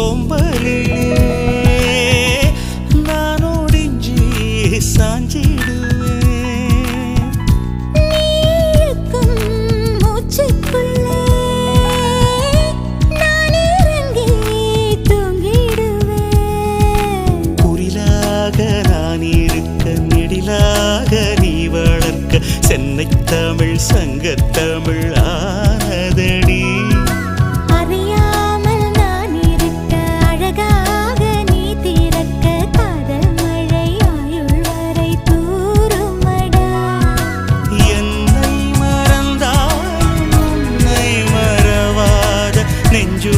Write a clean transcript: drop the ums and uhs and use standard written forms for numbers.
சோம்பலிலே நான் ஒடிஞ்சி சாஞ்சிடுவேன். நீக்கும் மூச்சுக்குள்ளே நான் இறங்கி தூங்கிடுவேன். குரிலாக நான் இருக்க நெடிலாக நீ வளர்க்க சென்னை தமிழ் சங்கத்தமிழ் ஆனதடி. அறியாமல் நான் இருக்க அழகாக நீ திறக்க காதல் மழை ஆயுள் வரை தூருமடா. என்னை மறந்தாலும் உன்னை மறவாத நெஞ்சு